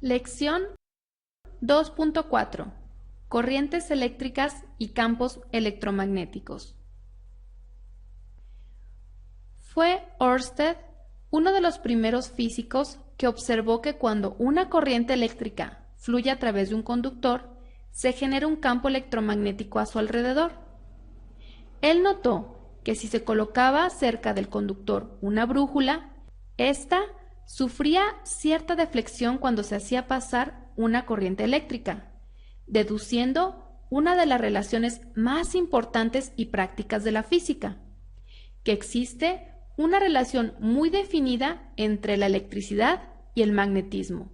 Lección 2.4. Corrientes eléctricas y campos electromagnéticos. Fue Ørsted uno de los primeros físicos que observó que cuando una corriente eléctrica fluye a través de un conductor, se genera un campo electromagnético a su alrededor. Él notó que si se colocaba cerca del conductor una brújula, ésta sufría cierta deflexión cuando se hacía pasar una corriente eléctrica, deduciendo una de las relaciones más importantes y prácticas de la física, que existe una relación muy definida entre la electricidad y el magnetismo.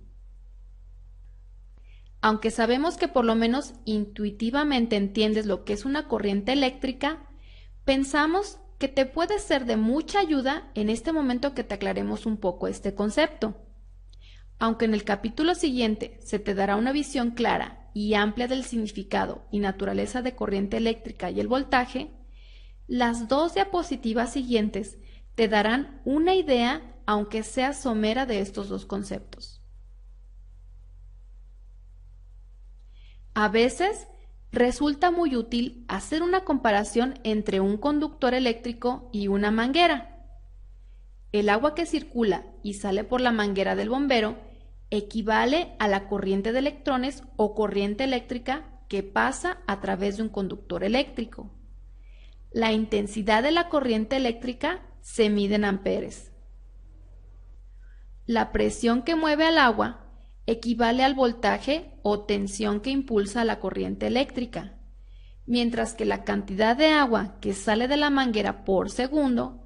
Aunque sabemos que por lo menos intuitivamente entiendes lo que es una corriente eléctrica, pensamos que te puede ser de mucha ayuda en este momento que te aclaremos un poco este concepto. Aunque en el capítulo siguiente se te dará una visión clara y amplia del significado y naturaleza de corriente eléctrica y el voltaje, las dos diapositivas siguientes te darán una idea, aunque sea somera, de estos dos conceptos. A veces resulta muy útil hacer una comparación entre un conductor eléctrico y una manguera. El agua que circula y sale por la manguera del bombero equivale a la corriente de electrones o corriente eléctrica que pasa a través de un conductor eléctrico. La intensidad de la corriente eléctrica se mide en amperes. La presión que mueve al agua equivale al voltaje o tensión que impulsa a la corriente eléctrica, mientras que la cantidad de agua que sale de la manguera por segundo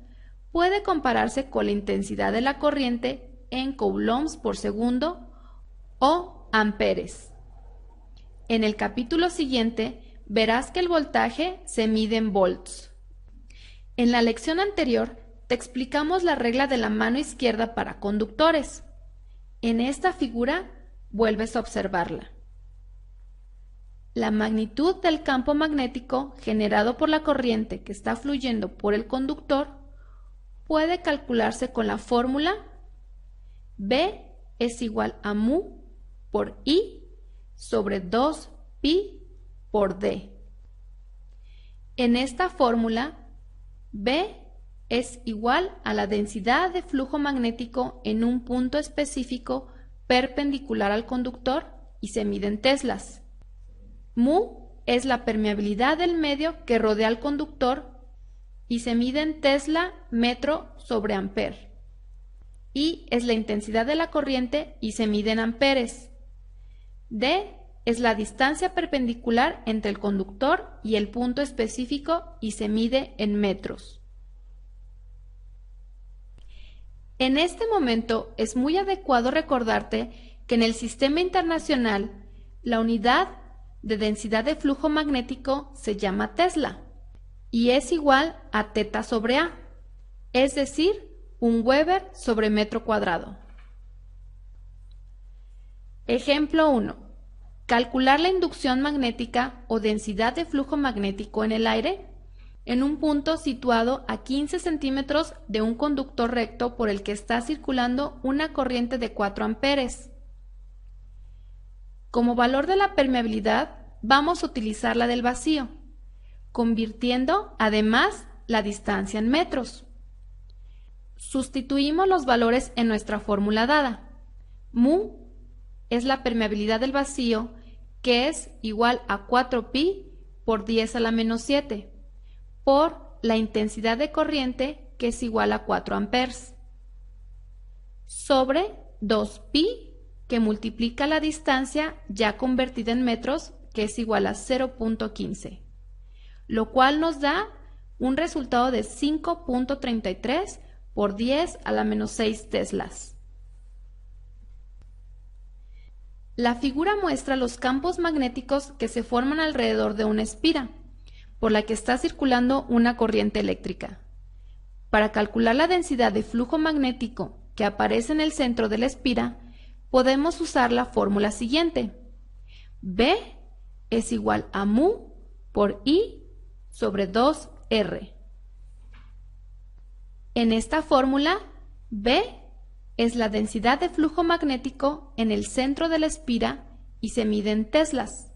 puede compararse con la intensidad de la corriente en coulombs por segundo o amperes. En el capítulo siguiente verás que el voltaje se mide en volts. En la lección anterior te explicamos la regla de la mano izquierda para conductores. En esta figura vuelves a observarla. La magnitud del campo magnético generado por la corriente que está fluyendo por el conductor puede calcularse con la fórmula B es igual a mu por I sobre 2pi por D. En esta fórmula, B es igual a la densidad de flujo magnético en un punto específico perpendicular al conductor y se mide en teslas. Mu es la permeabilidad del medio que rodea al conductor y se mide en tesla metro sobre amper. I es la intensidad de la corriente y se mide en amperes. D es la distancia perpendicular entre el conductor y el punto específico y se mide en metros. En este momento es muy adecuado recordarte que en el sistema internacional la unidad de densidad de flujo magnético se llama tesla y es igual a teta sobre A, es decir, un Weber sobre metro cuadrado. Ejemplo 1. Calcular la inducción magnética o densidad de flujo magnético en el aire en un punto situado a 15 centímetros de un conductor recto por el que está circulando una corriente de 4 amperes. Como valor de la permeabilidad, vamos a utilizar la del vacío, convirtiendo además la distancia en metros. Sustituimos los valores en nuestra fórmula dada. Mu es la permeabilidad del vacío, que es igual a 4pi por 10 a la menos 7, por la intensidad de corriente, que es igual a 4 amperes, sobre 2pi, que multiplica la distancia ya convertida en metros, que es igual a 0.15, lo cual nos da un resultado de 5.33 por 10 a la menos 6 teslas. La figura muestra los campos magnéticos que se forman alrededor de una espira, por la que está circulando una corriente eléctrica. Para calcular la densidad de flujo magnético que aparece en el centro de la espira, podemos usar la fórmula siguiente. B es igual a mu por I sobre 2R. En esta fórmula, B es la densidad de flujo magnético en el centro de la espira y se mide en teslas.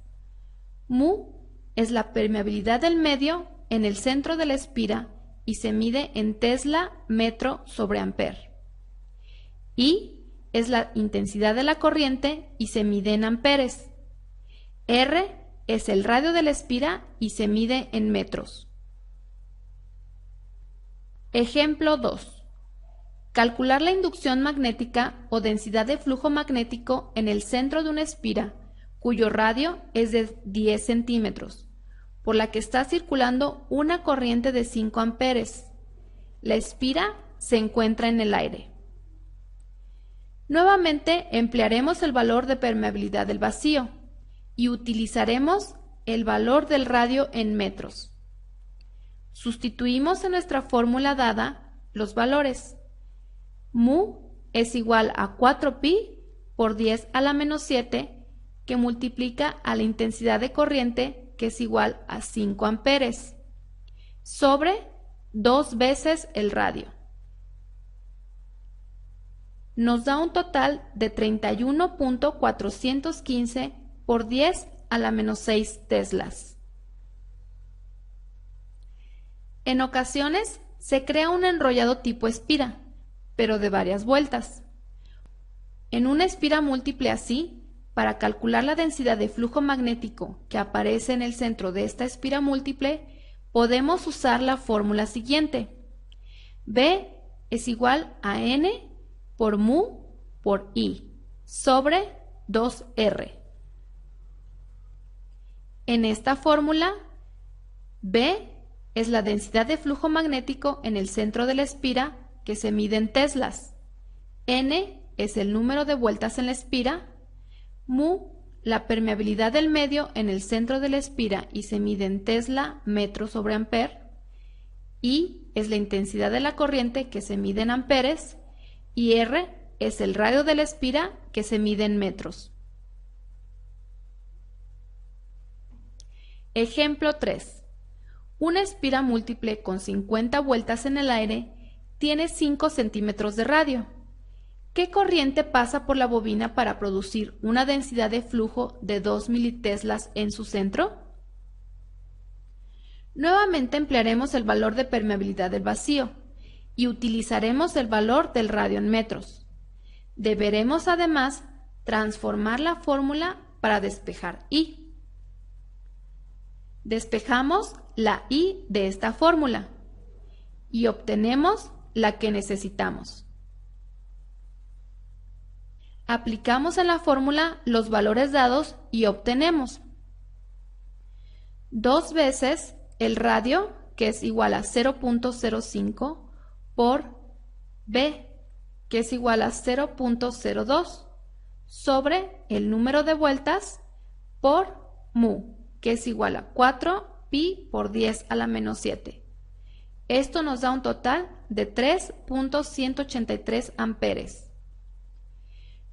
Mu es la permeabilidad del medio en el centro de la espira y se mide en Tesla metro sobre amper. I es la intensidad de la corriente y se mide en amperes. R es el radio de la espira y se mide en metros. Ejemplo 2. Calcular la inducción magnética o densidad de flujo magnético en el centro de una espira cuyo radio es de 10 centímetros, por la que está circulando una corriente de 5 amperes. La espira se encuentra en el aire. Nuevamente emplearemos el valor de permeabilidad del vacío y utilizaremos el valor del radio en metros. Sustituimos en nuestra fórmula dada los valores. Mu es igual a 4pi por 10 a la menos 7, que multiplica a la intensidad de corriente, que es igual a 5 amperes, sobre 2 veces el radio. Nos da un total de 31.415 por 10 a la menos 6 teslas. En ocasiones se crea un enrollado tipo espira, pero de varias vueltas. En una espira múltiple así, para calcular la densidad de flujo magnético que aparece en el centro de esta espira múltiple, podemos usar la fórmula siguiente. B es igual a N por mu por I sobre 2R. En esta fórmula, B es la densidad de flujo magnético en el centro de la espira que se mide en teslas. N es el número de vueltas en la espira. Mu, la permeabilidad del medio en el centro de la espira y se mide en Tesla metro sobre amper. I es la intensidad de la corriente que se mide en amperes. Y R es el radio de la espira que se mide en metros. Ejemplo 3. Una espira múltiple con 50 vueltas en el aire tiene 5 centímetros de radio. ¿Qué corriente pasa por la bobina para producir una densidad de flujo de 2 militeslas en su centro? Nuevamente emplearemos el valor de permeabilidad del vacío y utilizaremos el valor del radio en metros. Deberemos además transformar la fórmula para despejar I. Despejamos la I de esta fórmula y obtenemos la que necesitamos. Aplicamos en la fórmula los valores dados y obtenemos 2 veces el radio, que es igual a 0.05, por B, que es igual a 0.02, sobre el número de vueltas por mu, que es igual a 4pi por 10 a la menos 7. Esto nos da un total de 3.183 amperes.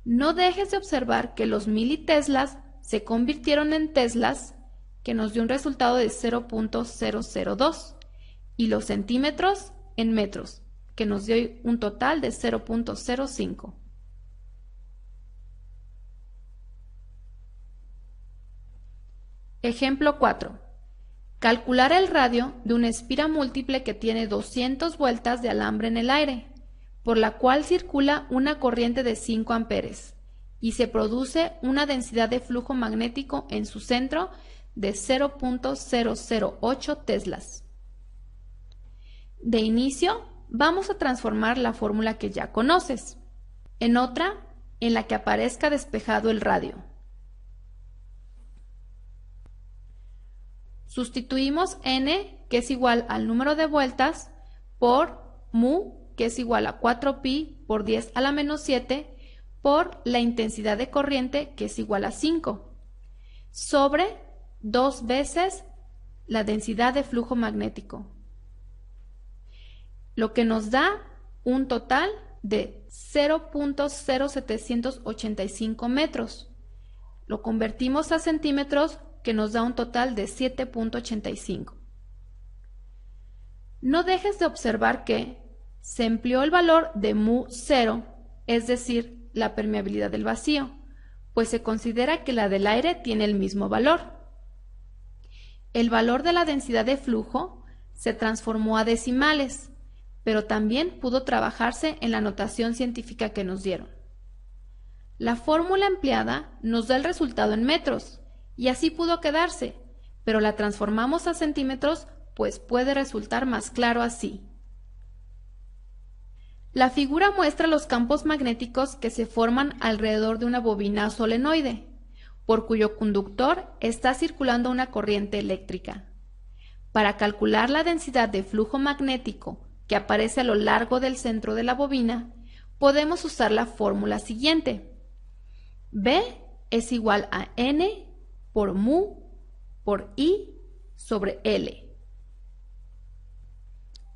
No dejes de observar que los militeslas se convirtieron en teslas, que nos dio un resultado de 0.002, y los centímetros en metros, que nos dio un total de 0.05. Ejemplo 4. Calcular el radio de una espira múltiple que tiene 200 vueltas de alambre en el aire, por la cual circula una corriente de 5 amperes y se produce una densidad de flujo magnético en su centro de 0.008 teslas. De inicio, vamos a transformar la fórmula que ya conoces en otra en la que aparezca despejado el radio. Sustituimos N, que es igual al número de vueltas, por mu, que es igual a 4pi por 10 a la menos 7, por la intensidad de corriente, que es igual a 5, sobre 2 veces la densidad de flujo magnético, lo que nos da un total de 0.0785 metros. Lo convertimos a centímetros, que nos da un total de 7.85. No dejes de observar que se empleó el valor de mu 0, es decir, la permeabilidad del vacío, pues se considera que la del aire tiene el mismo valor. El valor de la densidad de flujo se transformó a decimales, pero también pudo trabajarse en la notación científica que nos dieron. La fórmula empleada nos da el resultado en metros, y así pudo quedarse, pero la transformamos a centímetros, pues puede resultar más claro así. La figura muestra los campos magnéticos que se forman alrededor de una bobina solenoide, por cuyo conductor está circulando una corriente eléctrica. Para calcular la densidad de flujo magnético que aparece a lo largo del centro de la bobina, podemos usar la fórmula siguiente. B es igual a N por mu por I sobre L,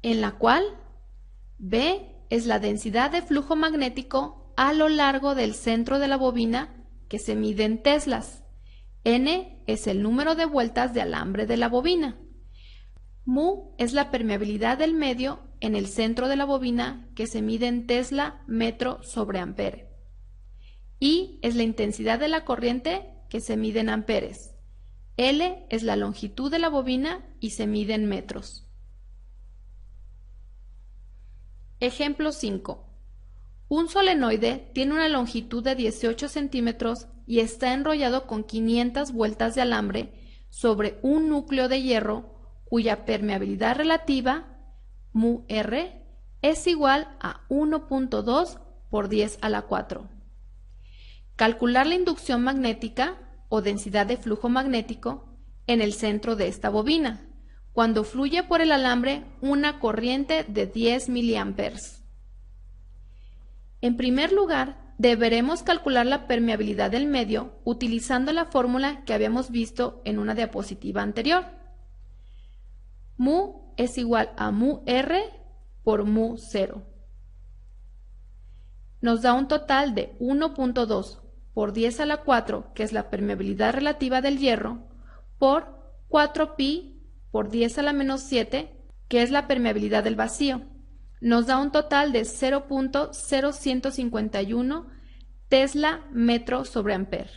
en la cual B es la densidad de flujo magnético a lo largo del centro de la bobina que se mide en teslas. N es el número de vueltas de alambre de la bobina. Mu es la permeabilidad del medio en el centro de la bobina que se mide en tesla metro sobre ampere. I es la intensidad de la corriente que se mide en amperes. L es la longitud de la bobina y se mide en metros. Ejemplo 5. Un solenoide tiene una longitud de 18 centímetros y está enrollado con 500 vueltas de alambre sobre un núcleo de hierro cuya permeabilidad relativa, mu R, es igual a 1.2 por 10 a la 4. Calcular la inducción magnética o densidad de flujo magnético en el centro de esta bobina, cuando fluye por el alambre una corriente de 10 miliamperes. En primer lugar, deberemos calcular la permeabilidad del medio utilizando la fórmula que habíamos visto en una diapositiva anterior. Mu es igual a mu R por mu 0. Nos da un total de 1.2 por 10 a la 4, que es la permeabilidad relativa del hierro, por 4pi por 10 a la menos 7, que es la permeabilidad del vacío. Nos da un total de 0.0151 tesla metro sobre ampere.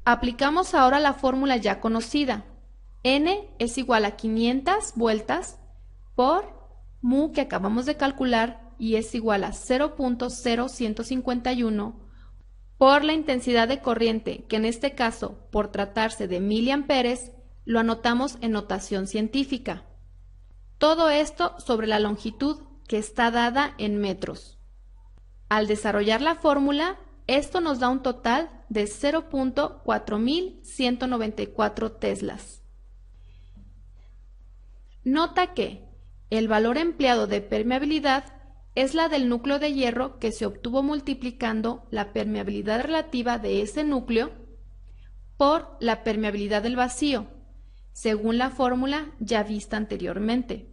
Aplicamos ahora la fórmula ya conocida. N es igual a 500 vueltas por mu que acabamos de calcular y es igual a 0.0151 por la intensidad de corriente, que en este caso, por tratarse de miliamperes, lo anotamos en notación científica. Todo esto sobre la longitud que está dada en metros. Al desarrollar la fórmula, esto nos da un total de 0.4194 teslas. Nota que el valor empleado de permeabilidad es la del núcleo de hierro que se obtuvo multiplicando la permeabilidad relativa de ese núcleo por la permeabilidad del vacío, según la fórmula ya vista anteriormente.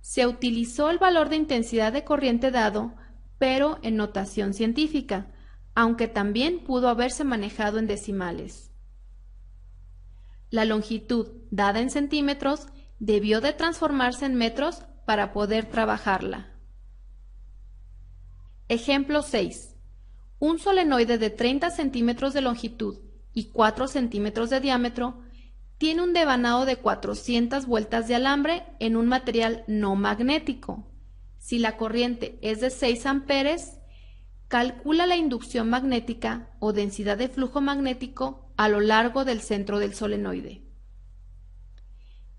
Se utilizó el valor de intensidad de corriente dado, pero en notación científica, aunque también pudo haberse manejado en decimales. La longitud, dada en centímetros, debió de transformarse en metros para poder trabajarla. Ejemplo 6. Un solenoide de 30 centímetros de longitud y 4 centímetros de diámetro tiene un devanado de 400 vueltas de alambre en un material no magnético. Si la corriente es de 6 amperes, calcula la inducción magnética o densidad de flujo magnético a lo largo del centro del solenoide.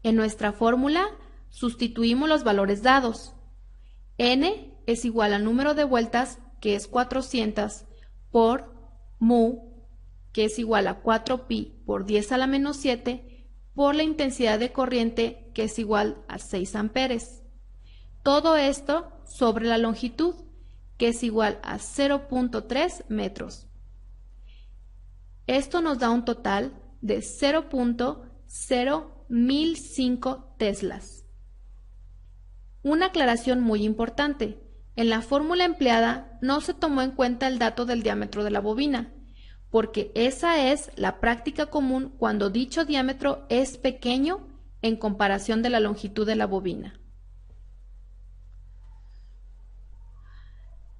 En nuestra fórmula, sustituimos los valores dados. N es igual al número de vueltas, que es 400, por mu, que es igual a 4pi por 10 a la menos 7, por la intensidad de corriente, que es igual a 6 amperes. Todo esto sobre la longitud, que es igual a 0.3 metros. Esto nos da un total de 0.01005 teslas. Una aclaración muy importante. En la fórmula empleada no se tomó en cuenta el dato del diámetro de la bobina, porque esa es la práctica común cuando dicho diámetro es pequeño en comparación de la longitud de la bobina.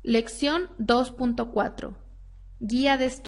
Lección 2.4. Guía de estudio.